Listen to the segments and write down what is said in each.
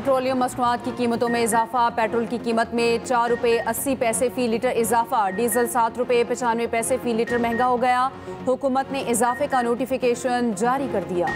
Petroleum मसनूआत की कीमतों में इजाफा। पेट्रोल की कीमत में 4 रुपये 80 पैसे फी लीटर इजाफा। डीजल 7 रुपये 95 पैसे फी लीटर महंगा हो गया। हुकूमत ने इजाफे का नोटिफिकेशन जारी कर दिया।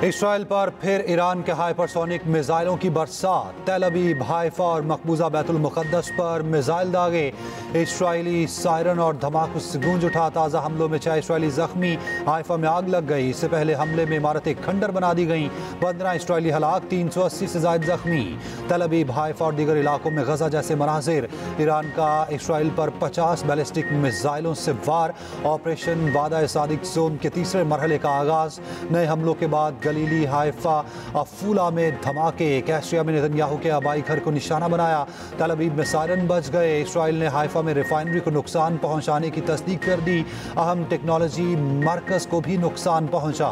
इसराइल पर फिर ईरान के हाइपरसोनिक मिसाइलों की बरसात। तेल अवीव, हाइफा और मकबूजा बैतुल मुक़द्दस पर मिसाइल दागे। इसराइली सायरन और धमाकों से गूंज उठा। ताज़ा हमलों में 6 इसराइली जख्मी। हाइफा में आग लग गई। इससे पहले हमले में इमारतें खंडर बना दी गईं। 15 इसराइली हलाक, 380 से ज़ायद जख्मी। तेल अवीव, हाइफा और दीगर इलाकों में गजा जैसे मनाजिर। ईरान का इसराइल पर 50 बैलिस्टिक मिसाइलों से वार। ऑपरेशन वादा सादिक जोन के तीसरे मरहले का आगाज। नए हमलों के बाद गलीली, हाइफा, अफूला में धमाके। कैसरिया में नेतन्याहू के आबाई घर को निशाना बनाया। तेल अवीव में सायरन बज गए। इसराइल ने हाइफा में रिफाइनरी को नुकसान पहुंचाने की तस्दीक कर दी। अहम टेक्नोलॉजी मरकज को भी नुकसान पहुंचा।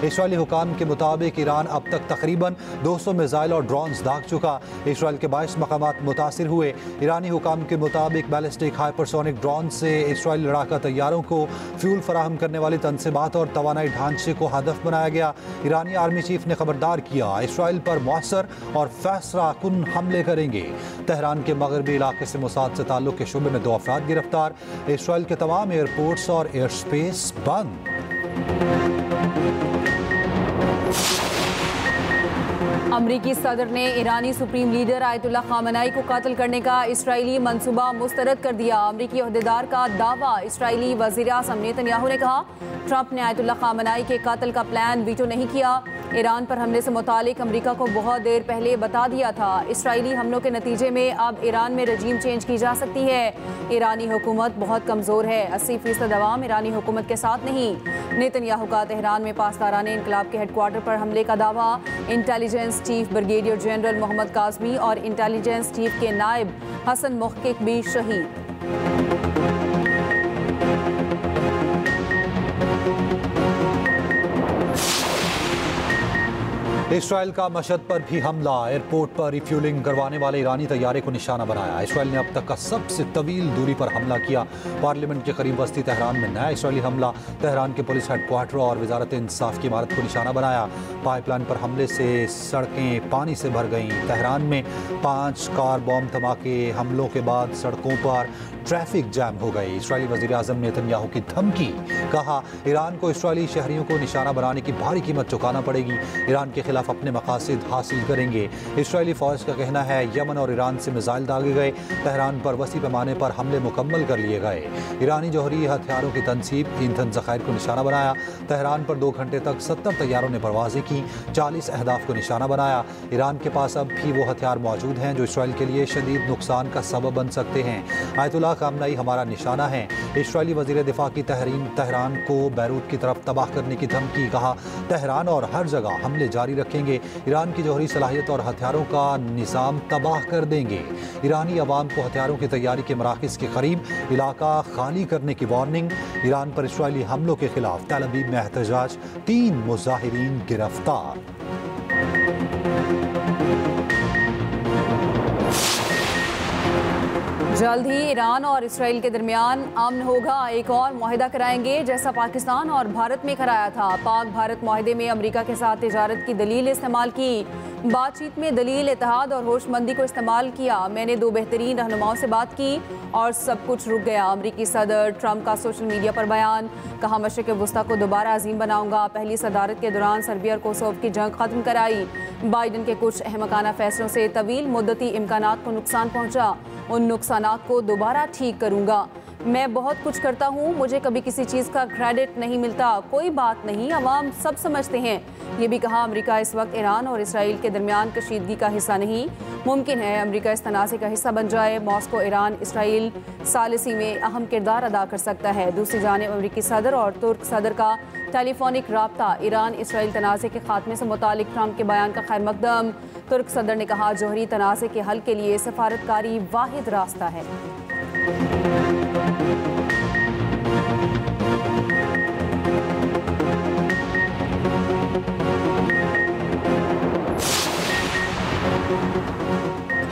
इसराइली हुकाम के मुताबिक ईरान अब तक तकरीबन 200 मिसाइल और ड्रोन्स दाग चुका। इसराइल के 22 मकामात मुतासिर हुए। ईरानी हुकाम के मुताबिक बैलिस्टिक हाइपरसोनिक ड्रोन से इसराइली लड़ाका तैयारों को फ्यूल फराहम करने वाली तनसीबात और तवानाई ढांचे को हदफ बनाया गया। ईरानी आर्मी चीफ ने खबरदार किया, इसराइल पर मौसर और फैसला कुन हमले करेंगे। तेहरान के मगरबी इलाके से मोसाद से ताल्लुक के शुबे में 2 अफराद गिरफ्तार। इसराइल के तमाम एयरपोर्ट्स और एयर स्पेस बंद। अमरीकी सदर ने ईरानी सुप्रीम लीडर आयतुल्लाह खामेनी को कत्ल करने का इसराइली मंसूबा मुस्तरद कर दिया। अमरीकी अहदेदार का दावा। इसराइली वज़ीर आज़म नेतन्याहू ने कहा, ट्रंप ने आयतुल्लाह खामेनी के कत्ल का प्लान वीटो नहीं किया। ईरान पर हमले से मुतालिक अमरीका को बहुत देर पहले बता दिया था। इसराइली हमलों के नतीजे में अब ईरान में रजीम चेंज की जा सकती है। ईरानी हुकूमत बहुत कमज़ोर है। 80% अवाम ईरानी हुकूमत के साथ नहीं। नेतन्याहू का तेहरान में पासदाराने इनकलाब के हेडक्वार्टर पर हमले का दावा। Intelligence chief brigadier general Mohammad Kazmi और इंटेलिजेंस चीफ के नायब हसन मुहक्किक भी शहीद। इसराइल का मशहद पर भी हमला। एयरपोर्ट पर रिफ्यूलिंग करवाने वाले ईरानी तैयारे को निशाना बनाया। इसराइल ने अब तक का सबसे तवील दूरी पर हमला किया। पार्लियामेंट के करीब बस्ती तेहरान में नया इसराइली हमला। तेहरान के पुलिस हेडक्वार्टर और वजारत इंसाफ की इमारत को निशाना बनाया। पाइपलाइन पर हमले से सड़कें पानी से भर गईं। तेहरान में 5 कार बॉम्ब धमाके। हमलों के बाद सड़कों पर ट्रैफिक जैम हो गई। इसराइली वज़ीर आज़म नेतन्याहू की धमकी। कहा, ईरान को इसराइली शहरियों को निशाना बनाने की भारी कीमत चुकाना पड़ेगी। ईरान के खिलाफ अपने मकासद हासिल करेंगे। इसराइली फौज का कहना है, यमन और ईरान से मिसाइल दागे गए। तेहरान पर वसी पैमाने पर हमले मुकम्मल कर लिए गए। ईरानी जौहरी हथियारों की तनसीब, ईंधन ज़खायर को निशाना बनाया। तेहरान पर 2 घंटे तक 70 तैयारों ने परवाजें की। 40 अहदाफ को निशाना बनाया। ईरान के पास अब भी वो हथियार मौजूद हैं जो इसराइल के लिए शदीद नुकसान का सबब बन सकते हैं। आयतुल्लाह खामेनी हमारा निशाना है। इसराइली वज़ीर दिफा की तेहरान को बैरूत की तरफ तबाह करने की धमकी। कहा, तेहरान और हर जगह हमले जारी रखेंगे। ईरान की जौहरी सलाहियत और हथियारों का निज़ाम तबाह कर देंगे। ईरानी अवाम को हथियारों की तैयारी के मराकज़ के करीब इलाका खाली करने की वार्निंग। ईरान पर इसराइली हमलों के खिलाफ तेल अवीव में एहतजाज। 3 मुजाहिरीन गिरफ्तार। जल्द ही ईरान और इसराइल के दरमियान अमन होगा। एक और मुआहिदा कराएंगे जैसा पाकिस्तान और भारत में कराया था। पाक भारत मुआहिदे में अमेरिका के साथ तिजारत की दलील इस्तेमाल की। बातचीत में दलील इत्तेहाद और होशमंदी को इस्तेमाल किया। मैंने 2 बेहतरीन रहनुमाओं से बात की और सब कुछ रुक गया। अमरीकी सदर ट्रंप का सोशल मीडिया पर बयान। कहा, मशरिक़ वुस्ता को दोबारा अजीम बनाऊंगा। पहली सदारत के दौरान सर्बिया और कोसोव की जंग खत्म कराई। बाइडन के कुछ अहमकाना फैसलों से तवील मुद्दती इम्कानात को नुकसान पहुंचा। उन नुकसानात को दोबारा ठीक करूंगा। मैं बहुत कुछ करता हूँ, मुझे कभी किसी चीज़ का क्रेडिट नहीं मिलता। कोई बात नहीं, अवाम सब समझते हैं। ये भी कहा, अमेरिका इस वक्त ईरान और इसराइल के दरमियान कशीदगी का हिस्सा नहीं। मुमकिन है अमेरिका इस तनाज़े का हिस्सा बन जाए। मॉस्को ईरान इसराइल सालिसी में अहम किरदार अदा कर सकता है। दूसरी जानिब अमेरिकी सदर और तुर्क सदर का टेलीफोनिक राब्ता। ईरान इसराइल तनाज़े के खात्मे से मुतालिक ट्रंप के बयान का खैर मकदम। तुर्क सदर ने कहा, जौहरी तनाज़े के हल के लिए सफारतकारी वाहिद रास्ता है।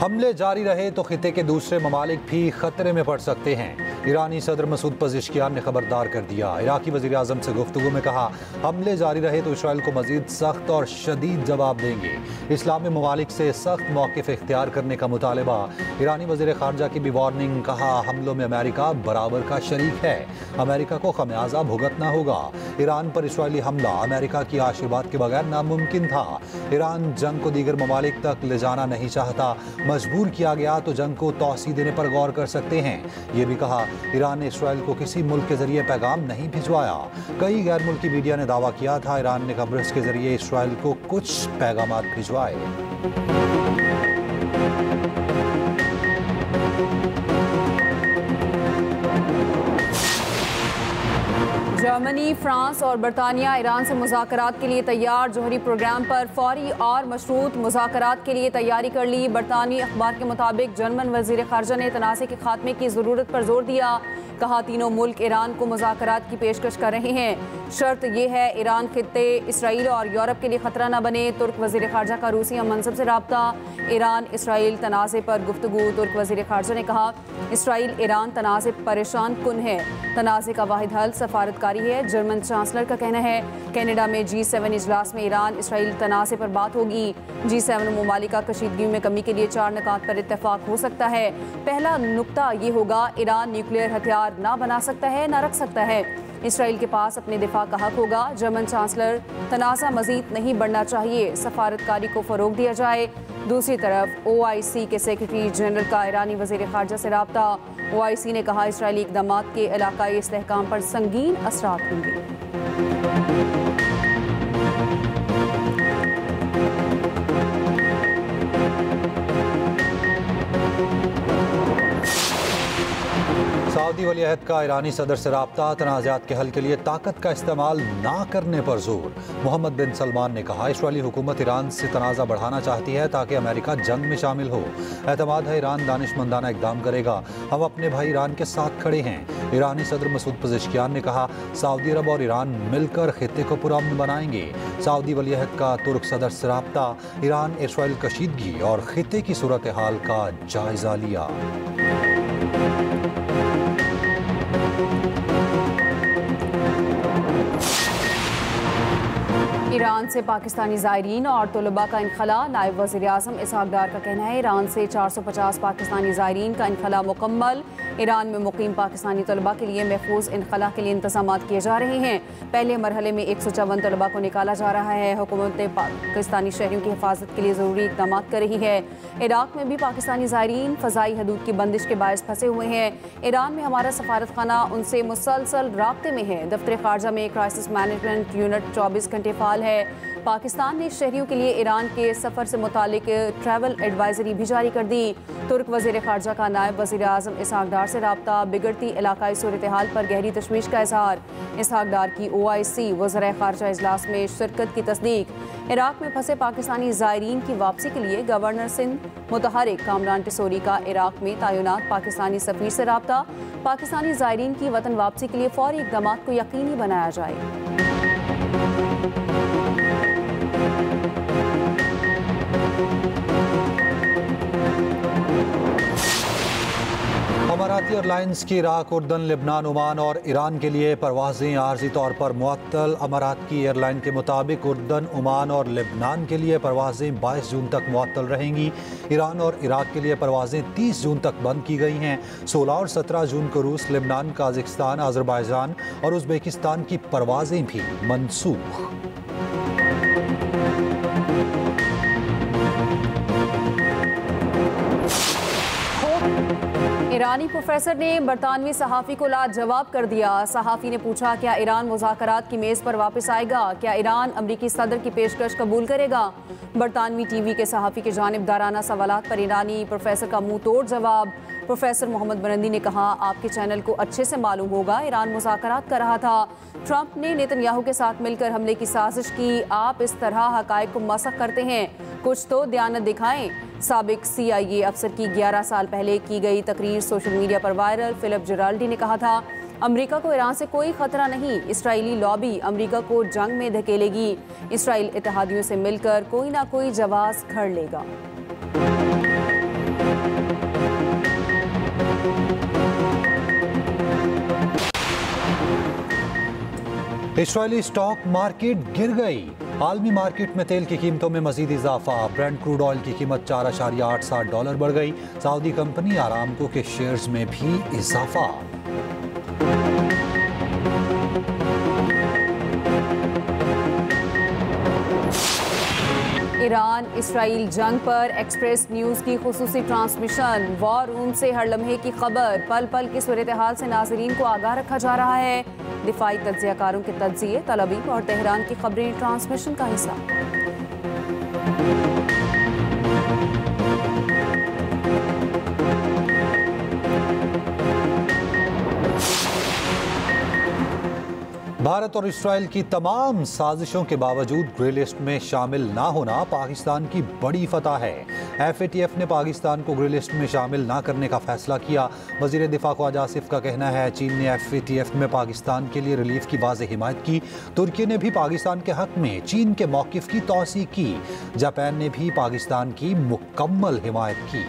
हमले जारी रहे तो खिते के दूसरे ममालिक भी खतरे में पड़ सकते हैं। ईरानी सदर मसूद पज़ेश्कियान ने खबरदार कर दिया। इराकी वज़ीर आज़म से गुफ्तगू में कहा, हमले जारी रहे तो इसराइल को मज़ीद सख्त और शदीद जवाब देंगे। इस्लामी ममालिक से सख्त मौक़िफ़ इख्तियार करने का मुतालबा। ईरानी वज़ीर ख़ारजा की भी वार्निंग। कहा, हमलों में अमेरिका बराबर का शरीक है, अमेरिका को खमियाजा भुगतना होगा। ईरान पर इसराइली हमला अमेरिका की आशीर्वाद के बगैर नामुमकिन था। ईरान जंग को दीगर ममालिक तक ले जाना नहीं चाहता, मजबूर किया गया तो जंग को तौसी देने पर गौर कर सकते हैं। ये भी कहा, ईरान ने इसराइल को किसी मुल्क के जरिए पैगाम नहीं भिजवाया। कई गैर मुल्की मीडिया ने दावा किया था ईरान ने कब्रिस के जरिए इसराइल को कुछ पैगाम भिजवाए। जर्मनी, फ्रांस और बरतानिया ईरान से मुज़ाकरात के लिए तैयार। जोहरी प्रोग्राम पर फौरी और मशरूत मुज़ाकरात के लिए तैयारी कर ली। बरतानी अखबार के मुताबिक जर्मन वज़ीर ख़ारजा ने तनाज़े के खात्मे की ज़रूरत पर जोर दिया। कहा, तीनों मुल्क ईरान को मुज़ाकरात की पेशकश कर रहे हैं। शर्त यह है ईरान खित्ते, इसराइल और यूरोप के लिए ख़तरा न बने। तुर्क वज़ीर ख़ारजा का रूसी हम मनसब से रब्ता। ईरान इसराइल तनाज़े पर गुफ्तगू। तुर्क वज़ीर ख़ारजा ने कहा, इसराइल ईरान तनाज़े परेशान कुन है, तनाज़े का वाहिद हल सफारतकारी है। जर्मन चांसलर का कहना है, कनाडा में G7 इजलास में ईरान इसराइल तनाज़े पर बात होगी। G7 ममालिक का कशीदगी में कमी के लिए 4 नुकात पर इत्तेफाक हो सकता है। पहला नुक्ता ये होगा, ईरान न्यूक्लियर हथियार ना बना सकता है, ना रख सकता है। इसराइल के पास अपने दिफा का हक होगा। जर्मन चांसलर, तनाज़ा मजीद नहीं बढ़ना चाहिए, सफारतकारी को फ़रोग दिया जाए। दूसरी तरफ OIC के सेक्रेटरी जनरल का ईरानी वज़ीर ख़ारजा से रब्ता। OIC ने कहा, इसराइली इक़दामात के इलाकाई इस्तेहकाम पर संगीन असरात होंगे। सऊदी वलीअहद का ईरानी सदर से रब्ता। तनाज़ात के हल के लिए ताकत का इस्तेमाल ना करने पर जोर। मोहम्मद बिन सलमान ने कहा, इसराइली हुकूमत ईरान से तनाज़ा बढ़ाना चाहती है ताकि अमेरिका जंग में शामिल हो। एतमाद है ईरान दानिशमंदाना इक़दाम करेगा, हम अपने भाई ईरान के साथ खड़े हैं। ईरानी सदर मसूद पज़ेश्कियान ने कहा, सऊदी अरब और ईरान मिलकर खित्ते को पुरअमन बनाएंगे। सऊदी वलीअहद का तुर्क सदर से रब्ता। ईरान इसराइल कशीदगी और खित्ते की सूरत हाल का जायजा लिया। ईरान से पाकिस्तानी ज़ायरीन और तलबा का इनखला। नायब वज़ीर आज़म इसहाक डार का कहना है, ईरान से 450 पाकिस्तानी ज़ायरीन का इनखला मुकम्मल। ईरान में मुकीम पाकिस्तानी तलबा के लिए महफूज इनखला के लिए इंतज़ामात किए जा रहे हैं। पहले मरहले में 154 तलबा को निकाला जा रहा है। हुकूमत पाकिस्तानी शहरियों की हिफाजत के लिए ज़रूरी इक़दाम कर रही है। इराक़ में भी पाकिस्तानी ज़ायरीन फ़ज़ाई हदूद की बंदिश के बायस फंसे हुए हैं। ईरान में हमारा सफारत खाना उनसे मुसलसल राब्ते में है। दफ्तर ख़ारजा में क्राइसिस मैनेजमेंट यूनिट 24 घंटे फ़ाल है। पाकिस्तान ने शहरियों के लिए ईरान के सफ़र से मुतालिक ट्रैवल एडवाइजरी भी जारी कर दी। तुर्क वज़ीर ख़ारजा का नायब वज़ीर आज़म इसहाक डार से रब्ता। बिगड़ती इलाकाई सूरत हाल पर गहरी तशवीश का इज़हार। इसहाक डार की OIC वज़ीर ख़ारजा इजलास में शिरकत की तस्दीक। इराक़ में फंसे पाकिस्तानी ज़ायरीन की वापसी के लिए गवर्नर सिंध मुतहरिक कामरान टिसोरी का इराक़ में तैनात पाकिस्तानी सफ़ीर से रब्ता। पाकिस्तानी ज़ायरीन की वतन वापसी के लिए फ़ौरी इक़दाम को यकीनी बनाया जाए। अमाराती एयरलाइंस की इराक, उर्दन, लेबनान, ओमान और ईरान के लिए परवाज़ें आर्जी तौर पर मुअत्तल। अमारात की एयरलाइन के मुताबिक उर्दन, ओमान और लेबनान के लिए परवाज़ें 22 जून तक मुअत्तल रहेंगी। ईरान और इराक के लिए परवाज़ें 30 जून तक बंद की गई हैं। 16 और 17 जून को रूस, लेबनान, काज़ाकिस्तान, अज़रबैजान और उज़्बेकिस्तान की परवाज़ें भी मनसूख। ईरानी प्रोफेसर ने बरतानवी सहाफ़ी को लाजवाब कर दिया। सहाफ़ी ने पूछा, क्या ईरान मुज़ाकरात की मेज़ पर वापस आएगा? क्या ईरान अमरीकी सदर की पेशकश कबूल करेगा? बरतानवी TV के सहाफ़ी के जानिबदाराना सवालात पर ईरानी प्रोफेसर का मुंह तोड़ जवाब। प्रोफेसर मोहम्मद बुरंदी ने कहा, आपके चैनल को अच्छे से मालूम होगा ईरान मुज़ाकरात कर रहा था। ट्रंप ने नेतन्याहू के साथ मिलकर हमले की साजिश की। आप इस तरह हक़ाइक़ को मसख़ करते हैं, कुछ तो दयानत दिखाएं। साबिक CIA अफसर की 11 साल पहले की गई तकरीर सोशल मीडिया पर वायरल। फिलिप जेराल्डी ने कहा था, अमेरिका को ईरान से कोई खतरा नहीं, इसराइली लॉबी अमेरिका को जंग में धकेलेगी। इसराइल इत्तेहादियों से मिलकर कोई ना कोई जवाब घर लेगा। इस्राएली स्टॉक मार्केट गिर गई। आलमी मार्केट में तेल की कीमतों में मजीद इजाफा। ब्रेंट क्रूड ऑयल की कीमत $4.87 बढ़ गई। सऊदी कंपनी आरामको के शेयर्स में भी इजाफा। ईरान इसराइल जंग पर एक्सप्रेस न्यूज की खुसूसी ट्रांसमिशन। वॉर रूम से हर लम्हे की खबर। पल पल की सूरत हाल से नाजरीन को आगाह रखा जा रहा है। दिफाई तज्जियाकारों के तज्जिए, तलबीब और तेहरान की खबरें ट्रांसमिशन का हिस्सा। भारत और इस्राएल की तमाम साजिशों के बावजूद ग्रे लिस्ट में शामिल ना होना पाकिस्तान की बड़ी फतह है। FATF ने पाकिस्तान को ग्रे लिस्ट में शामिल ना करने का फैसला किया। वजीर दिफा ख्वाजा आसिफ का कहना है चीन ने FATF में पाकिस्तान के लिए रिलीफ की वाज़ेह हिमायत की। तुर्की ने भी पाकिस्तान के हक में चीन के मौक़िफ़ की तौसीक़ की। जापान ने भी पाकिस्तान की मुकम्मल हिमायत की।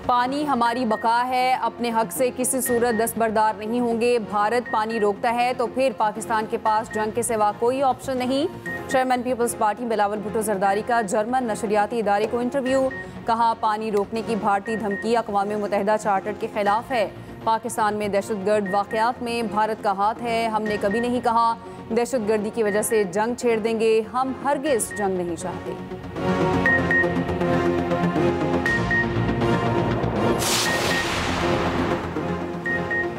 पानी हमारी बका है, अपने हक से किसी सूरत दस्तबरदार नहीं होंगे। भारत पानी रोकता है तो फिर पाकिस्तान के पास जंग के सिवा कोई ऑप्शन नहीं। चेयरमैन पीपल्स पार्टी बिलावल भुट्टो जरदारी का जर्मन नशरियाती इदारे को इंटरव्यू। कहा पानी रोकने की भारतीय धमकी अक़वाम मुत्तहिदा चार्टर के खिलाफ है। पाकिस्तान में दहशतगर्द वाक़यात में भारत का हाथ है। हमने कभी नहीं कहा दहशतगर्दी की वजह से जंग छेड़ देंगे। हम हरगिज़ जंग नहीं चाहते।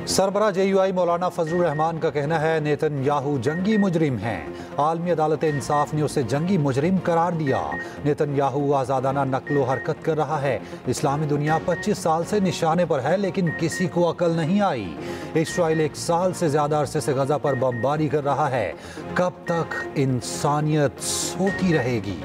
सरबरा JUI मौलाना फजलुर रहमान का कहना है नेतन्याहू जंगी मुजरिम हैं। आलमी अदालत इंसाफ ने उसे जंगी मुजरिम करार दिया। नेतन्याहू आज़ादाना नकलो हरकत कर रहा है। इस्लामी दुनिया 25 साल से निशाने पर है लेकिन किसी को अकल नहीं आई। इस्राइल 1 साल से ज़्यादा अरसे से गजा पर बमबारी कर रहा है। कब तक इंसानियत सोती रहेगी?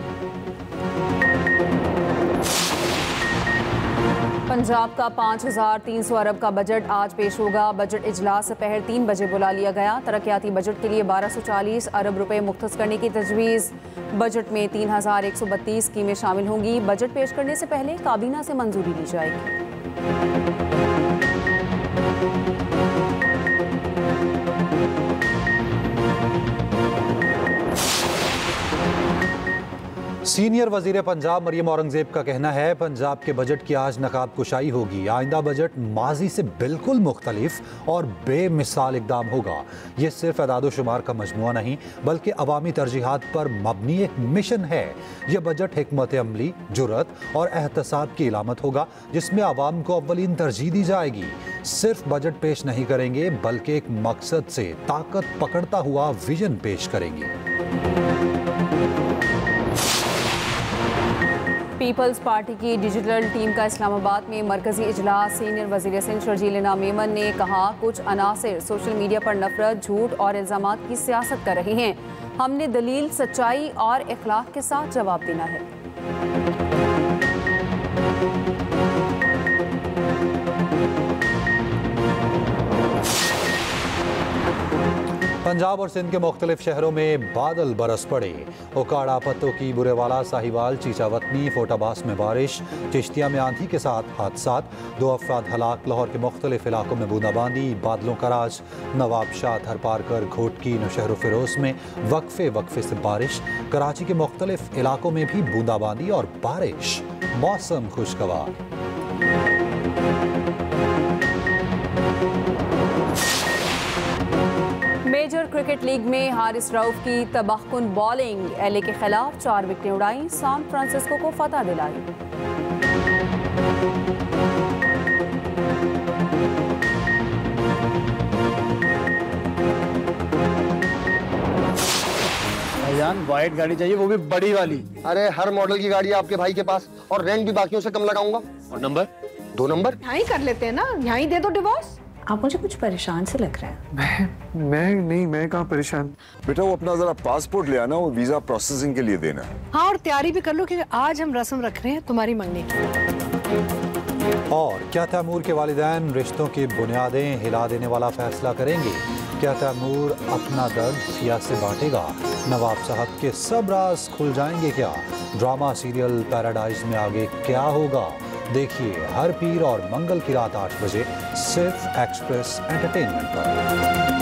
पंजाब का 5300 अरब का बजट आज पेश होगा। बजट इजलास दोपहर 3 बजे बुला लिया गया। तरक्याती बजट के लिए 1240 अरब रुपए मुख्तस करने की तजवीज़। बजट में 3132 स्कीमें शामिल होंगी। बजट पेश करने से पहले काबीना से मंजूरी ली जाएगी। सीनियर वजीर पंजाब मरियम औरंगजेब का कहना है पंजाब के बजट की आज नकाब कुशाई होगी। आइंदा बजट माजी से बिल्कुल मुख्तलिफ और बेमिसाल इकदाम होगा। ये सिर्फ अदाद शुमार का मजमुआ नहीं बल्कि अवामी तरजीहात पर मबनी एक मिशन है। यह बजट हिकमत अमली, जुर्रत और एहतसाब की इलामत होगा जिसमें आवाम को अव्वलीन तरजीह दी जाएगी। सिर्फ बजट पेश नहीं करेंगे बल्कि एक मकसद से ताकत पकड़ता हुआ विजन पेश करेंगे। पीपल्स पार्टी की डिजिटल टीम का इस्लामाबाद में मरकजी इजलास। सीनियर वज़ीर सिंध शर्जील मेमन ने कहा कुछ अनासिर सोशल मीडिया पर नफरत, झूठ और इल्ज़ामात की सियासत कर रहे हैं। हमने दलील, सच्चाई और इखलाक के साथ जवाब देना है। पंजाब और सिंध के मुख्तलिफ शहरों में बादल बरस पड़े। ओकाड़ा, पत्तों की, बुरेवाला, साहिवाल, चीचावतनी, फोटाबास में बारिश। चिश्तिया में आंधी के साथ हादसात, 2 अफराद हलाक। लाहौर के मुख्तलिफ इलाकों में बूंदाबांदी, बादलों का राज। नवाबशाह, धरपारकर, घोटकी, नौशहर फिरोज में वक्फे से बारिश। कराची के मुख्तलिफ इलाकों में भी बूंदाबांदी और बारिश। मौसम खुशगवार। मेजर क्रिकेट लीग में हारिस रऊफ की तबाहकुन बॉलिंग। LA के खिलाफ 4 विकेटें उड़ाई, सैन फ्रांसिस्को को फतह दिलाई। भाईजान वाइट गाड़ी चाहिए, वो भी बड़ी वाली। अरे हर मॉडल की गाड़ी है आपके भाई के पास और रेंट भी बाकियों से कम लगाऊंगा। और नंबर 2 नंबर यहाँ ही कर लेते हैं ना, यहाँ ही दे दो डिवोर्स। आप मुझे कुछ परेशान से लग रहे हैं। मैं कहाँ परेशान। बेटा वो अपना जरा पासपोर्ट ले आना, वो वीजा प्रोसेसिंग के लिए देना है। हाँ और तैयारी भी कर लो क्योंकि आज हम रस्म रख रहे हैं तुम्हारी मंगनी की। और क्या तैमूर के वालिदैन रिश्तों की बुनियादें हिला देने वाला फैसला करेंगे? क्या तैमूर अपना दर्द सिया से बांटेगा? नवाब साहब के सब राज खुल जाएंगे क्या? ड्रामा सीरियल पैराडाइज में आगे क्या होगा? देखिए हर पीर और मंगल की रात 8 बजे सिर्फ एक्सप्रेस एंटरटेनमेंट पर।